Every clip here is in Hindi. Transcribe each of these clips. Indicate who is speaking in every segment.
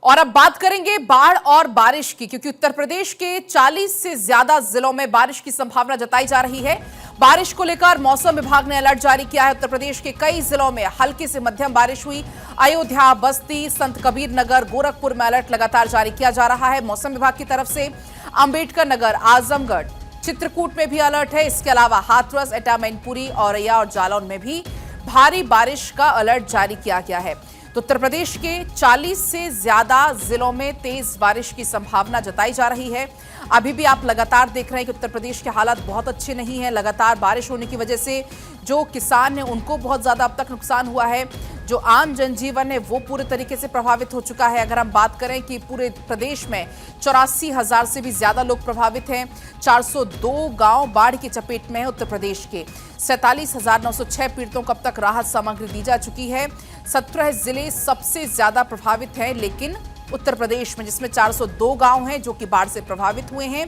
Speaker 1: और अब बात करेंगे बाढ़ और बारिश की, क्योंकि उत्तर प्रदेश के 40 से ज्यादा जिलों में बारिश की संभावना जताई जा रही है। बारिश को लेकर मौसम विभाग ने अलर्ट जारी किया है। उत्तर प्रदेश के कई जिलों में हल्की से मध्यम बारिश हुई। अयोध्या, बस्ती, संत कबीर नगर, गोरखपुर में अलर्ट लगातार जारी किया जा रहा है मौसम विभाग की तरफ से। अंबेडकर नगर, आजमगढ़, चित्रकूट में भी अलर्ट है। इसके अलावा हाथरस, एटा, मैनपुरी, औरैया और जालौन में भी भारी बारिश का अलर्ट जारी किया गया है। तो उत्तर प्रदेश के 40 से ज्यादा जिलों में तेज बारिश की संभावना जताई जा रही है। अभी भी आप लगातार देख रहे हैं कि उत्तर प्रदेश के हालात बहुत अच्छे नहीं है। लगातार बारिश होने की वजह से जो किसान हैं उनको बहुत ज्यादा अब तक नुकसान हुआ है। जो आम जनजीवन है वो पूरे तरीके से प्रभावित हो चुका है। अगर हम बात करें कि पूरे प्रदेश में 84,000 से भी ज्यादा लोग प्रभावित हैं। 402 गांव बाढ़ की चपेट में है। उत्तर प्रदेश के 47,906 पीड़ितों को अब तक राहत सामग्री दी जा चुकी है। 17 जिले सबसे ज्यादा प्रभावित हैं, लेकिन उत्तर प्रदेश में जिसमें 402 गांव हैं जो कि बाढ़ से प्रभावित हुए हैं।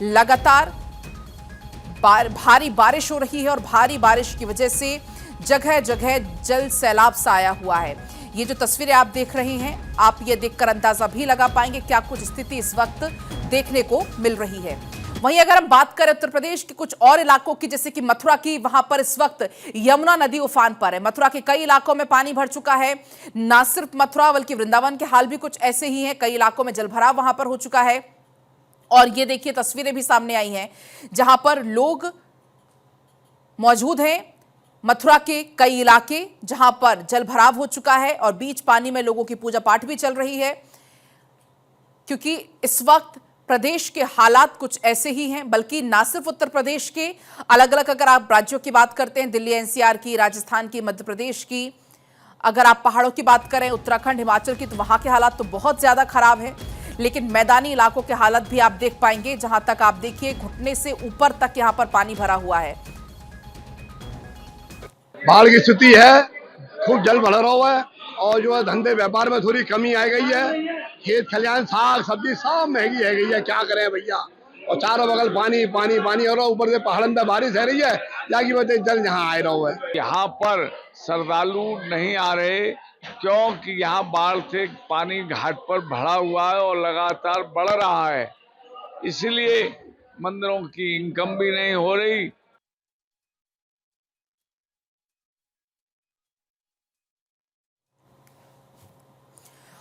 Speaker 1: लगातार भारी बारिश हो रही है और भारी बारिश की वजह से जगह जगह जल सैलाब सा आया हुआ है। ये जो तस्वीरें आप देख रहे हैं, आप ये देखकर अंदाजा भी लगा पाएंगे क्या कुछ स्थिति इस वक्त देखने को मिल रही है। वहीं अगर हम बात करें उत्तर प्रदेश के कुछ और इलाकों की, जैसे कि मथुरा की, वहां पर इस वक्त यमुना नदी उफान पर है। मथुरा के कई इलाकों में पानी भर चुका है। न सिर्फ मथुरा बल्कि वृंदावन के हाल भी कुछ ऐसे ही हैं। कई इलाकों में जलभराव वहां पर हो चुका है। और ये देखिए तस्वीरें भी सामने आई हैं जहां पर लोग मौजूद हैं। मथुरा के कई इलाके जहां पर जलभराव हो चुका है और बीच पानी में लोगों की पूजा पाठ भी चल रही है, क्योंकि इस वक्त प्रदेश के हालात कुछ ऐसे ही हैं। बल्कि ना सिर्फ उत्तर प्रदेश के, अलग अलग अगर आप राज्यों की बात करते हैं, दिल्ली एनसीआर की, राजस्थान की, मध्य प्रदेश की, अगर आप पहाड़ों की बात करें, उत्तराखंड, हिमाचल की, तो वहां के हालात तो बहुत ज्यादा खराब है। लेकिन मैदानी इलाकों के हालात भी आप देख पाएंगे, जहां तक आप देखिए घुटने से ऊपर तक यहां पर पानी भरा हुआ है।
Speaker 2: बाढ़ की स्थिति है, खूब जल भरा हुआ है और जो है धंधे व्यापार में थोड़ी कमी आ गई है। खेत खलियान, साग सब्जी सब महंगी है गई है, क्या करें भैया। और चारों बगल पानी पानी पानी और ऊपर से पहाड़न पे बारिश है रही है, जाकी वजह जल यहाँ आ रहा है।
Speaker 3: यहाँ पर श्रद्धालु नहीं आ रहे क्योंकि यहाँ बाढ़ से पानी घाट पर भरा हुआ है और लगातार बढ़ रहा है, इसलिए मंदिरों की इनकम भी नहीं हो रही।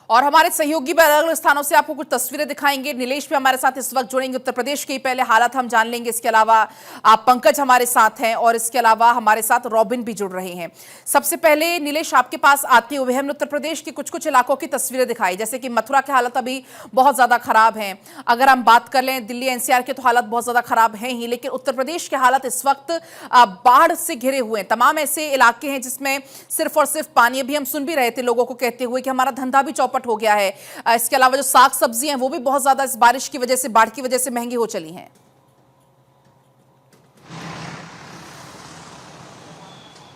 Speaker 1: और हमारे सहयोगी भी अलग अलग स्थानों से आपको कुछ तस्वीरें दिखाएंगे। नीलेश भी हमारे साथ इस वक्त जुड़ेंगे, उत्तर प्रदेश के पहले हालात हम जान लेंगे। इसके अलावा आप पंकज हमारे साथ हैं और इसके अलावा हमारे साथ रॉबिन भी जुड़ रहे हैं। सबसे पहले नीलेश, आपके पास आते हुए हमने उत्तर प्रदेश के कुछ कुछ इलाकों की तस्वीरें दिखाई, जैसे कि मथुरा के हालात अभी बहुत ज्यादा खराब हैं। अगर हम बात कर लें दिल्ली एनसीआर के, तो हालात बहुत ज्यादा खराब हैं ही, लेकिन उत्तर प्रदेश के हालात इस वक्त बाढ़ से घिरे हुए हैं। तमाम ऐसे इलाके हैं जिसमें सिर्फ और सिर्फ पानी। अभी हम सुन भी रहे थे लोगों को कहते हुए कि हमारा धंधा भी चौपट हो गया है। इसके अलावा जो साग सब्जी हैं वो भी बहुत ज्यादा इस बारिश की वजह से, बाढ़ की वजह से महंगी हो चली हैं।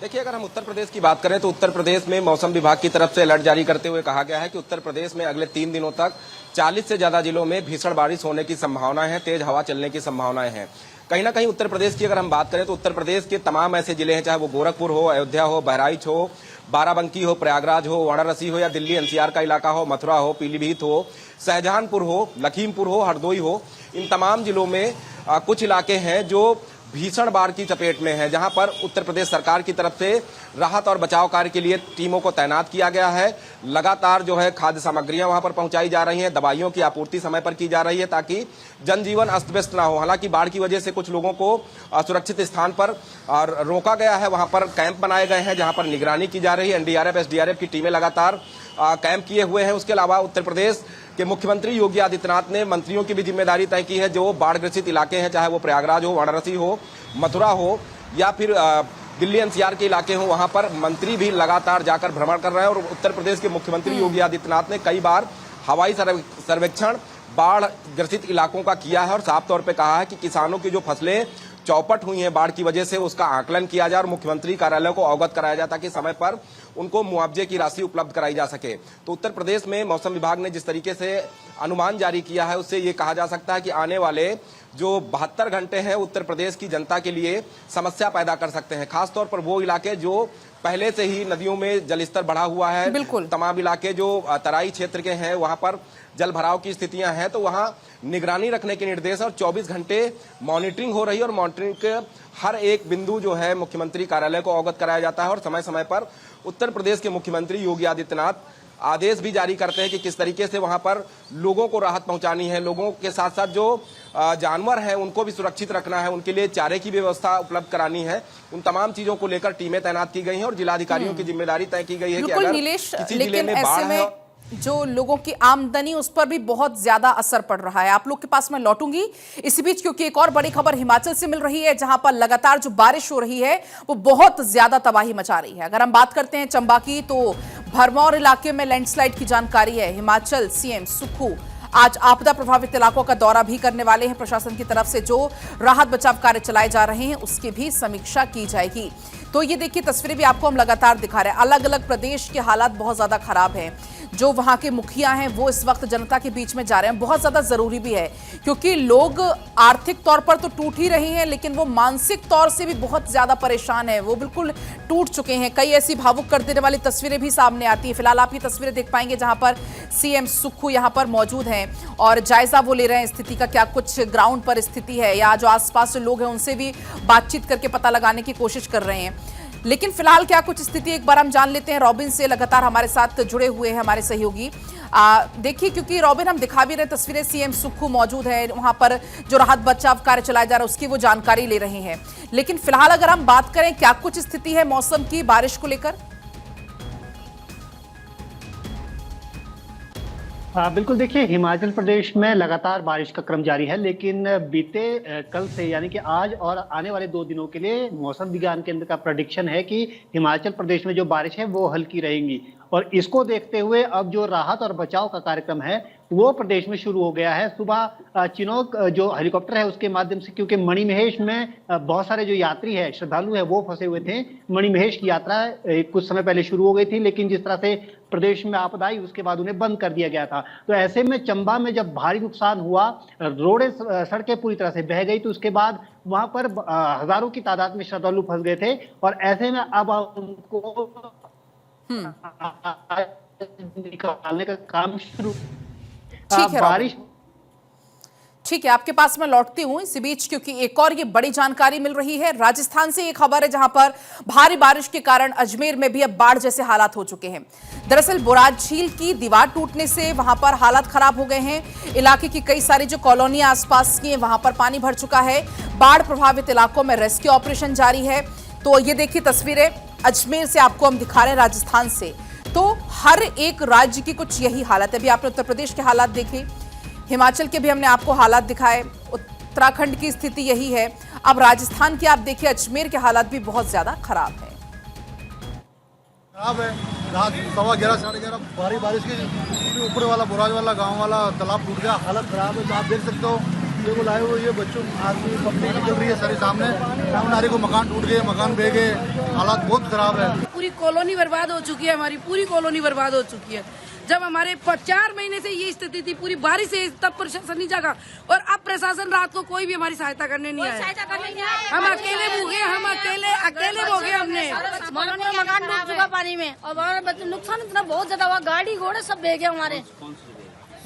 Speaker 4: देखिए, अगर हम उत्तर प्रदेश की बात करें तो उत्तर प्रदेश में मौसम विभाग की तरफ से अलर्ट जारी करते हुए कहा गया है कि उत्तर प्रदेश में अगले 3 दिनों तक 40 से ज्यादा जिलों में भीषण बारिश होने की संभावनाएं हैं, तेज हवा चलने की संभावनाएं हैं। कहीं ना कहीं उत्तर प्रदेश की अगर हम बात करें तो उत्तर प्रदेश के तमाम ऐसे जिले हैं, चाहे वो गोरखपुर हो, अयोध्या हो, बहराइच हो, बाराबंकी हो, प्रयागराज हो, वाराणसी हो या दिल्ली एनसीआर का इलाका हो, मथुरा हो, पीलीभीत हो, शाहजहांपुर हो, लखीमपुर हो, हरदोई हो, इन तमाम जिलों में कुछ इलाके हैं जो भीषण बाढ़ की चपेट में है, जहां पर उत्तर प्रदेश सरकार की तरफ से राहत और बचाव कार्य के लिए टीमों को तैनात किया गया है। लगातार जो है खाद्य सामग्रियां वहां पर पहुंचाई जा रही हैं, दवाइयों की आपूर्ति समय पर की जा रही है ताकि जनजीवन अस्त व्यस्त ना हो। हालांकि बाढ़ की वजह से कुछ लोगों को सुरक्षित स्थान पर रोका गया है, वहां पर कैंप बनाए गए हैं जहां पर निगरानी की जा रही है। एनडीआरएफ, एसडीआरएफ की टीमें लगातार कैंप किए हुए हैं। उसके अलावा उत्तर प्रदेश के मुख्यमंत्री योगी आदित्यनाथ ने मंत्रियों की भी जिम्मेदारी तय की है जो बाढ़ ग्रसित इलाके हैं, चाहे वो प्रयागराज हो, वाराणसी हो, मथुरा हो या फिर दिल्ली एनसीआर के इलाके हो, वहां पर मंत्री भी लगातार जाकर भ्रमण कर रहे हैं। और उत्तर प्रदेश के मुख्यमंत्री योगी आदित्यनाथ ने कई बार हवाई सर्वेक्षण बाढ़ ग्रसित इलाकों का किया है और साफ तौर पर कहा है कि किसानों की जो फसलें चौपट हुई हैं बाढ़ की वजह से, उसका आकलन किया जाए और मुख्यमंत्री कार्यालय को अवगत कराया जाए ताकि समय पर उनको मुआवजे की राशि उपलब्ध कराई जा सके। तो उत्तर प्रदेश में मौसम विभाग ने जिस तरीके से अनुमान जारी किया है उससे ये कहा जा सकता है कि आने वाले जो 72 घंटे हैं उत्तर प्रदेश की जनता के लिए समस्या पैदा कर सकते हैं। खासतौर पर वो इलाके जो पहले से ही नदियों में जलस्तर बढ़ा हुआ है,
Speaker 1: बिल्कुल
Speaker 4: तमाम इलाके जो तराई क्षेत्र के हैं वहां पर जल भराव की स्थितियां हैं, तो वहां निगरानी रखने के निर्देश और 24 घंटे मॉनिटरिंग हो रही है और मॉनिटरिंग के हर एक बिंदु जो है मुख्यमंत्री कार्यालय को अवगत कराया जाता है और समय समय पर उत्तर प्रदेश के मुख्यमंत्री योगी आदित्यनाथ आदेश भी जारी करते हैं कि किस तरीके से वहां पर लोगों को राहत पहुंचानी है। लोगों के साथ साथ जो जानवर हैं उनको भी सुरक्षित रखना है, उनके लिए चारे की व्यवस्था उपलब्ध करानी है। उन तमाम चीजों को लेकर टीमें तैनात की गई हैं और जिलाधिकारियों की जिम्मेदारी तय की गई है कि अगर किसी जिले में बाढ़ है,
Speaker 1: जो लोगों की आमदनी उस पर भी बहुत ज्यादा असर पड़ रहा है। आप लोग के पास मैं लौटूंगी इसी बीच, क्योंकि एक और बड़ी खबर हिमाचल से मिल रही है जहां पर लगातार जो बारिश हो रही है वो बहुत ज्यादा तबाही मचा रही है। अगर हम बात करते हैं चंबा की, तो भरमौर इलाके में लैंडस्लाइड की जानकारी है। हिमाचल सीएम सुक्खू आज आपदा प्रभावित इलाकों का दौरा भी करने वाले हैं। प्रशासन की तरफ से जो राहत बचाव कार्य चलाए जा रहे हैं उसकी भी समीक्षा की जाएगी। तो ये देखिए तस्वीरें भी आपको हम लगातार दिखा रहे हैं। अलग अलग प्रदेश के हालात बहुत ज्यादा खराब हैं। जो वहां के मुखिया हैं वो इस वक्त जनता के बीच में जा रहे हैं। बहुत ज्यादा जरूरी भी है क्योंकि लोग आर्थिक तौर पर तो टूट ही रहे हैं लेकिन वो मानसिक तौर से भी बहुत ज्यादा परेशान है, वो बिल्कुल टूट चुके हैं। कई ऐसी भावुक कर देने वाली तस्वीरें भी सामने आती है। फिलहाल आप ये तस्वीरें देख पाएंगे जहां पर सीएम सुक्खू यहां पर मौजूद हैं और जायजा वो ले रहे हैं स्थिति का, क्या कुछ ग्राउंड पर स्थिति है या जो आसपास जो लोग हैं उनसे भी बातचीत करके पता लगाने की कोशिश कर रहे हैं। लेकिन फिलहाल क्या कुछ स्थिति एक बार हम जान लेते हैं। रॉबिन से लगातार हमारे साथ जुड़े हुए हैं हमारे सहयोगी। देखिए, क्योंकि रॉबिन हम दिखा भी रहे तस्वीरें, सीएम सुक्खू मौजूद है वहां पर, जो राहत बचाव कार्य चलाया जा रहा है उसकी वो जानकारी ले रहे हैं। लेकिन फिलहाल अगर हम बात करें क्या कुछ स्थिति है मौसम की बारिश को लेकर?
Speaker 5: बिल्कुल, देखिए हिमाचल प्रदेश में लगातार बारिश का क्रम जारी है लेकिन बीते कल से यानी कि आज और आने वाले 2 दिनों के लिए मौसम विज्ञान केंद्र का प्रेडिक्शन है कि हिमाचल प्रदेश में जो बारिश है वो हल्की रहेंगी और इसको देखते हुए अब जो राहत और बचाव का कार्यक्रम है वो प्रदेश में शुरू हो गया है। सुबह चिनोक जो हेलीकॉप्टर है उसके माध्यम से, क्योंकि मणिमहेश में बहुत सारे जो यात्री है श्रद्धालु है वो फंसे हुए थे। मणिमहेश की यात्रा कुछ समय पहले शुरू हो गई थी लेकिन जिस तरह से प्रदेश में आपदा आई उसके बाद उन्हें बंद कर दिया गया था। तो ऐसे में चंबा में जब भारी नुकसान हुआ, रोडें सड़कें पूरी तरह से बह गई, तो उसके बाद वहां पर हजारों की तादाद में श्रद्धालु फंस गए थे और ऐसे में अब उनको निकालने का काम शुरू।
Speaker 1: ठीक है
Speaker 5: बारिश,
Speaker 1: ठीक है, आपके पास मैं लौटती हूं इसी बीच, क्योंकि एक और ये बड़ी जानकारी मिल रही है। राजस्थान से ये खबर है जहां पर भारी बारिश के कारण अजमेर में भी अब बाढ़ जैसे हालात हो चुके हैं। दरअसल बोराज झील की दीवार टूटने से वहां पर हालात खराब हो गए हैं। इलाके की कई सारी जो कॉलोनियां आसपास की हैं वहां पर पानी भर चुका है। बाढ़ प्रभावित इलाकों में रेस्क्यू ऑपरेशन जारी है। तो ये देखिए तस्वीरें अजमेर से आपको हम दिखा रहे हैं, राजस्थान से। तो हर एक राज्य की कुछ यही हालत है। अभी आपने उत्तर प्रदेश के हालात देखे, हिमाचल के भी हमने आपको हालात दिखाए, उत्तराखंड की स्थिति यही है। अब राजस्थान के आप देखिए, अजमेर के हालात भी बहुत ज्यादा खराब है।
Speaker 6: रात 11:15 साढ़े 11 भारी बारिश की ऊपर वाला बोराज वाला गांव वाला तालाब टूट गया, हालत खराब है। तो आप देख सकते हो ये लाए हुए ये बच्चों आदमी पब्लिक निकल रही है सारे सामने नारी को मकान टूट गए, मकान बह गए, हालात बहुत खराब है।
Speaker 7: पूरी कॉलोनी बर्बाद हो चुकी है, हमारी पूरी कॉलोनी बर्बाद हो चुकी है। जब हमारे 4 महीने से ये स्थिति थी, पूरी बारिश से, तब प्रशासन नहीं जागा और अब प्रशासन रात को कोई भी हमारी सहायता करने नहीं आया। हम अकेले भूगे, हम अकेले भोगे। हमने
Speaker 8: मकान डूब चुका पानी में और हमारा नुकसान इतना बहुत ज्यादा हुआ, गाड़ी घोड़े सब बह गए हमारे।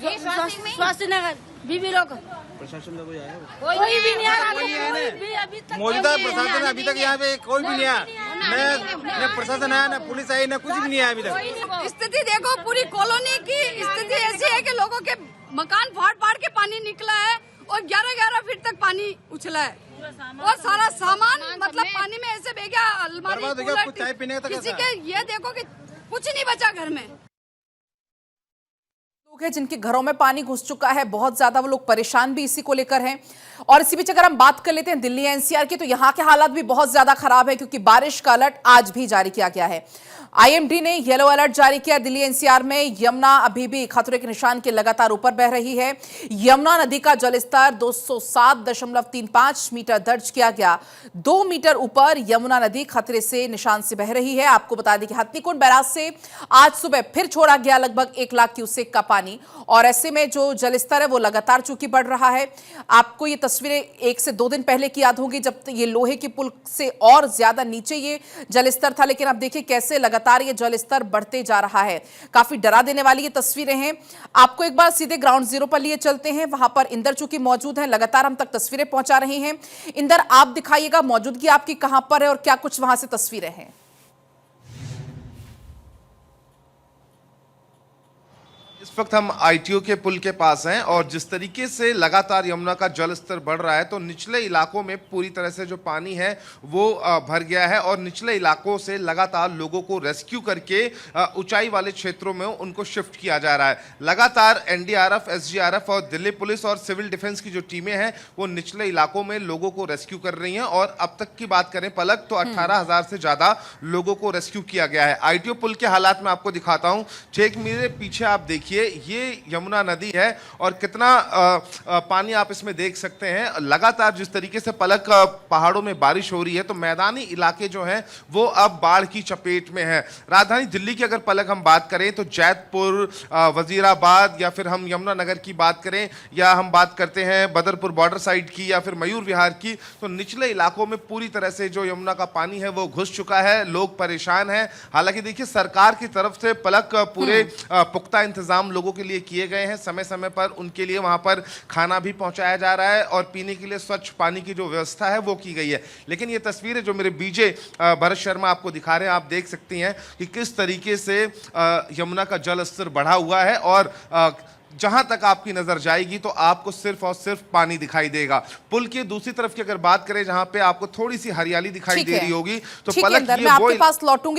Speaker 8: स्वास्थ्य नगर बीबी लोग
Speaker 6: प्रशासन का कोई आया?
Speaker 8: कोई भी नहीं आया,
Speaker 6: मौजूदा प्रशासन अभी तक यहाँ पे कोई भी नहीं आया, न प्रशासन आया, न पुलिस आई, न कुछ भी नहीं आया अभी तक।
Speaker 7: स्थिति देखो, पूरी कॉलोनी की स्थिति ऐसी है कि लोगों के मकान फाड़ के पानी निकला है और 11-11 फीट तक पानी उछला है और सारा सामान मतलब पानी में ऐसे बह गया। अलमारी किसी के, ये देखो कि कुछ नहीं बचा घर में।
Speaker 1: लोग हैं जिनके घरों में पानी घुस चुका है, बहुत ज्यादा वो लोग परेशान भी इसी को लेकर हैं। और इसी बीच अगर हम बात कर लेते हैं दिल्ली एनसीआर की, तो यहां के हालात भी बहुत ज्यादा खराब है क्योंकि बारिश का अलर्ट आज भी जारी किया गया है। आईएमडी ने येलो अलर्ट जारी किया दिल्ली एनसीआर में। यमुना अभी भी खतरे के निशान के लगातार ऊपर बह रही है। यमुना नदी का जलस्तर 207.35 मीटर दर्ज किया गया। 2 मीटर ऊपर यमुना नदी खतरे से निशान से बह रही है। आपको बता दें कि हथनीकुंड बैराज से आज सुबह फिर छोड़ा गया लगभग 1 लाख क्यूसेक का पानी, और ऐसे में जो जलस्तर है वो लगातार चूंकि बढ़ रहा है। आपको ये तस्वीरें 1 से 2 दिन पहले की याद होगी जब ये लोहे के पुल से और ज्यादा नीचे ये जलस्तर था, लेकिन अब देखिए कैसे लगातार ये जलस्तर बढ़ते जा रहा है। काफी डरा देने वाली ये तस्वीरें हैं। आपको एक बार सीधे ग्राउंड जीरो पर लिए चलते हैं, वहां पर इंदर चूंकि मौजूद हैं, लगातार हम तक तस्वीरें पहुंचा रहे हैं। इंदर, आप दिखाइएगा मौजूदगी आपकी कहां पर है और क्या कुछ वहां से तस्वीरें हैं।
Speaker 9: इस वक्त हम आईटीओ के पुल के पास हैं और जिस तरीके से लगातार यमुना का जल स्तर बढ़ रहा है तो निचले इलाकों में पूरी तरह से जो पानी है वो भर गया है और निचले इलाकों से लगातार लोगों को रेस्क्यू करके ऊंचाई वाले क्षेत्रों में उनको शिफ्ट किया जा रहा है। लगातार एनडीआरएफ, एसडीआरएफ और दिल्ली पुलिस और सिविल डिफेंस की जो टीमें हैं वो निचले इलाकों में लोगों को रेस्क्यू कर रही हैं और अब तक की बात करें पलक तो 18,000 से ज्यादा लोगों को रेस्क्यू किया गया है। आईटीओ पुल के हालात मैं आपको दिखाता हूं। ठीक मेरे पीछे आप देखिए ये यमुना नदी है और कितना पानी आप इसमें देख सकते हैं। लगातार जिस तरीके से पलक पहाड़ों में बारिश हो रही है तो मैदानी इलाके जो हैं वो अब बाढ़ की चपेट में है। राजधानी दिल्ली की अगर पलक हम बात करें तो जैतपुर, वजीराबाद या फिर हम यमुना नगर की बात करें या हम बात करते हैं बदरपुर बॉर्डर साइड की या फिर मयूर विहार की, तो निचले इलाकों में पूरी तरह से जो यमुना का पानी है वो घुस चुका है। लोग परेशान हैं। हालांकि देखिए सरकार की तरफ से पलक पूरे पुख्ता इंतजाम लोगों के लिए किए गए हैं। समय समय पर उनके लिए वहां पर खाना भी पहुंचाया जा रहा है और पीने के लिए स्वच्छ पानी की जो व्यवस्था है वो की गई है। लेकिन ये तस्वीरें जो मेरे बीजे भरत शर्मा आपको दिखा रहे हैं, आप देख सकती हैं कि किस तरीके से यमुना का जल स्तर बढ़ा हुआ है और जहां तक आपकी नजर जाएगी तो आपको सिर्फ और सिर्फ पानी दिखाई देगा। पुल की दूसरी तरफ की अगर बात करें जहां पे आपको थोड़ी सी हरियाली दिखाई दे रही होगी तो पलक ये
Speaker 1: मैं आपके पास लौटूंगी।